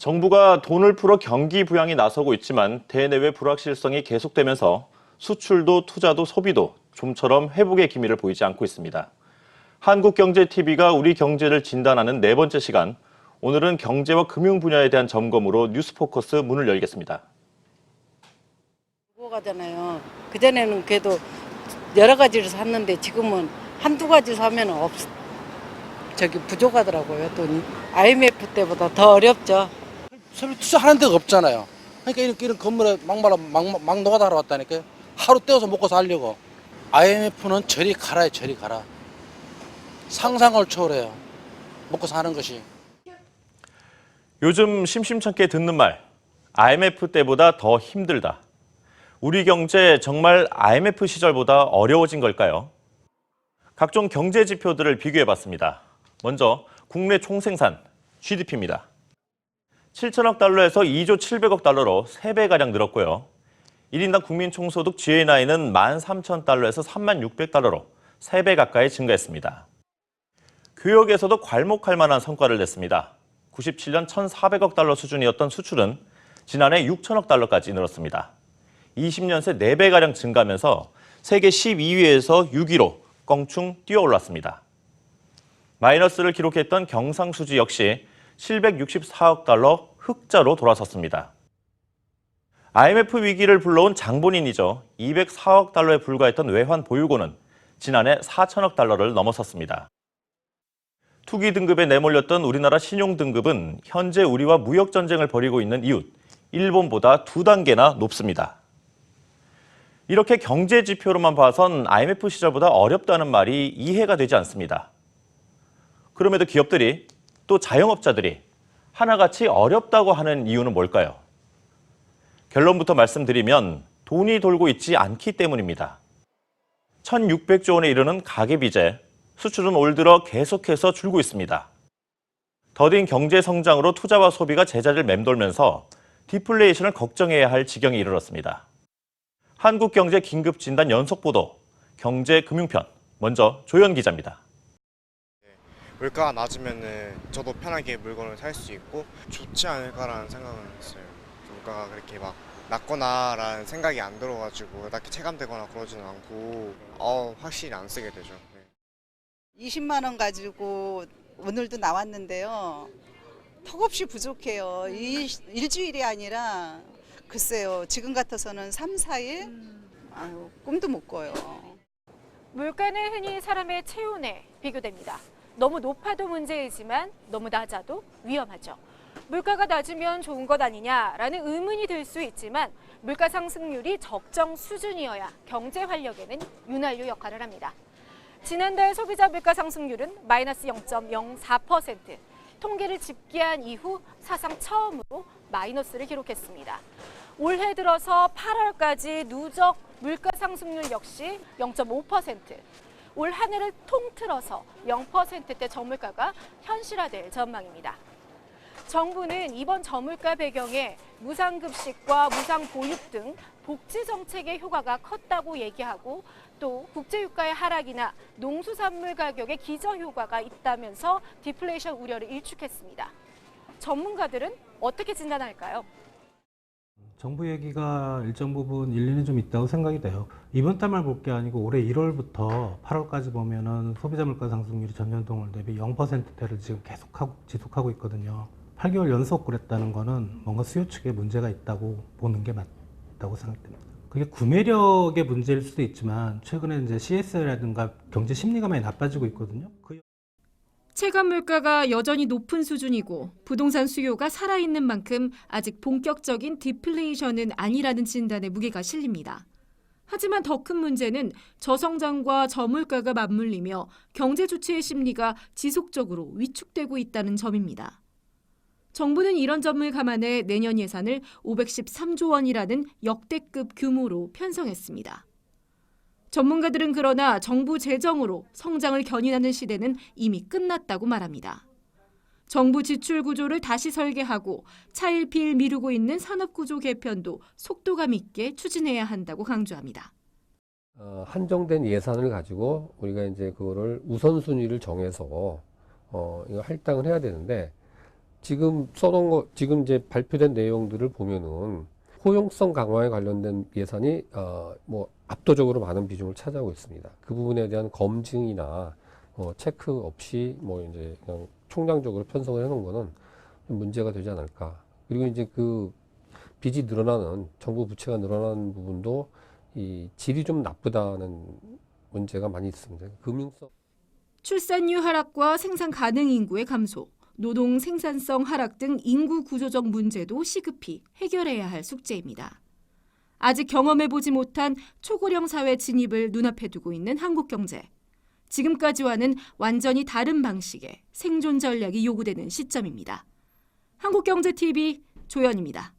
정부가 돈을 풀어 경기 부양에 나서고 있지만 대내외 불확실성이 계속되면서 수출도 투자도 소비도 좀처럼 회복의 기미를 보이지 않고 있습니다. 한국경제TV가 우리 경제를 진단하는 네 번째 시간, 오늘은 경제와 금융 분야에 대한 점검으로 뉴스포커스 문을 열겠습니다. 가잖아요. 그전에는 그래도 여러 가지를 샀는데 지금은 한두 가지 사면 부족하더라고요, 돈이. IMF 때보다 더 어렵죠. 서로 투자하는 데가 없잖아요. 그러니까 이런 건물에 막 노가다 왔다니까요. 하루 떼어서 먹고 살려고. IMF는 저리 가라요, 저리 가라. 상상을 초월해요. 먹고 사는 것이. 요즘 심심찮게 듣는 말, IMF 때보다 더 힘들다. 우리 경제 정말 IMF 시절보다 어려워진 걸까요? 각종 경제 지표들을 비교해봤습니다. 먼저 국내 총생산, GDP입니다. 7천억 달러에서 2조 700억 달러로 3배가량 늘었고요. 1인당 국민 총소득 GNI는 13,000달러에서 36,600달러로 3배 가까이 증가했습니다. 교역에서도 괄목할 만한 성과를 냈습니다. 97년 1,400억 달러 수준이었던 수출은 지난해 6천억 달러까지 늘었습니다. 20년 새 4배가량 증가하면서 세계 12위에서 6위로 껑충 뛰어올랐습니다. 마이너스를 기록했던 경상수지 역시 764억 달러 흑자로 돌아섰습니다. IMF 위기를 불러온 장본인이죠. 204억 달러에 불과했던 외환 보유고는 지난해 4천억 달러를 넘어섰습니다. 투기 등급에 내몰렸던 우리나라 신용 등급은 현재 우리와 무역 전쟁을 벌이고 있는 이웃 일본보다 2단계나 높습니다. 이렇게 경제 지표로만 봐선 IMF 시절보다 어렵다는 말이 이해가 되지 않습니다. 그럼에도 기업들이 또 자영업자들이 하나같이 어렵다고 하는 이유는 뭘까요? 결론부터 말씀드리면 돈이 돌고 있지 않기 때문입니다. 1,600조 원에 이르는 가계비제, 수출은 올 들어 계속해서 줄고 있습니다. 더딘 경제 성장으로 투자와 소비가 제자리를 맴돌면서 디플레이션을 걱정해야 할 지경에 이르렀습니다. 한국경제 긴급진단 연속보도, 경제금융편, 먼저 조현 기자입니다. 물가가 낮으면 저도 편하게 물건을 살 수 있고 좋지 않을까라는 생각은 했어요. 물가가 그렇게 막 낮거나라는 생각이 안 들어가지고 딱히 체감되거나 그러지는 않고 확실히 안 쓰게 되죠. 네. 20만 원 가지고 오늘도 나왔는데요. 턱없이 부족해요. 일주일이 아니라 글쎄요. 지금 같아서는 3, 4일? 꿈도 못 꿔요. 물가는 흔히 사람의 체온에 비교됩니다. 너무 높아도 문제이지만 너무 낮아도 위험하죠. 물가가 낮으면 좋은 것 아니냐라는 의문이 들 수 있지만 물가 상승률이 적정 수준이어야 경제 활력에는 윤활유 역할을 합니다. 지난달 소비자 물가 상승률은 마이너스 0.04%, 통계를 집계한 이후 사상 처음으로 마이너스를 기록했습니다. 올해 들어서 8월까지 누적 물가 상승률 역시 0.5%, 올 한 해를 통틀어서 0%대 저물가가 현실화될 전망입니다. 정부는 이번 저물가 배경에 무상급식과 무상보육 등 복지 정책의 효과가 컸다고 얘기하고 또 국제유가의 하락이나 농수산물 가격의 기저효과가 있다면서 디플레이션 우려를 일축했습니다. 전문가들은 어떻게 진단할까요? 정부 얘기가 일정 부분 일리는 좀 있다고 생각이 돼요. 이번 달만 볼 게 아니고 올해 1월부터 8월까지 보면은 소비자 물가 상승률이 전년동월 대비 0%대를 지금 지속하고 있거든요. 8개월 연속 그랬다는 거는 뭔가 수요 측에 문제가 있다고 보는 게 맞다고 생각됩니다. 그게 구매력의 문제일 수도 있지만 최근에 이제 CS라든가 경제 심리가 많이 나빠지고 있거든요. 체감 물가가 여전히 높은 수준이고 부동산 수요가 살아있는 만큼 아직 본격적인 디플레이션은 아니라는 진단에 무게가 실립니다. 하지만 더 큰 문제는 저성장과 저물가가 맞물리며 경제 주체의 심리가 지속적으로 위축되고 있다는 점입니다. 정부는 이런 점을 감안해 내년 예산을 513조 원이라는 역대급 규모로 편성했습니다. 전문가들은 그러나 정부 재정으로 성장을 견인하는 시대는 이미 끝났다고 말합니다. 정부 지출 구조를 다시 설계하고 차일피일 미루고 있는 산업구조 개편도 속도감 있게 추진해야 한다고 강조합니다. 한정된 예산을 가지고 우리가 이제 그거를 우선순위를 정해서 이거 할당을 해야 되는데 지금 써놓은 거, 지금 이제 발표된 내용들을 보면은 포용성 강화에 관련된 예산이 뭐 압도적으로 많은 비중을 차지하고 있습니다. 그 부분에 대한 검증이나 체크 없이 뭐 이제 그냥 총량적으로 편성을 해놓은 거는 좀 문제가 되지 않을까. 그리고 이제 그 빚이 늘어나는, 정부 부채가 늘어나는 부분도 이 질이 좀 나쁘다는 문제가 많이 있습니다. 금융성. 출산율 하락과 생산 가능 인구의 감소, 노동 생산성 하락 등 인구 구조적 문제도 시급히 해결해야 할 숙제입니다. 아직 경험해보지 못한 초고령 사회 진입을 눈앞에 두고 있는 한국 경제. 지금까지와는 완전히 다른 방식의 생존 전략이 요구되는 시점입니다. 한국경제TV 조연입니다.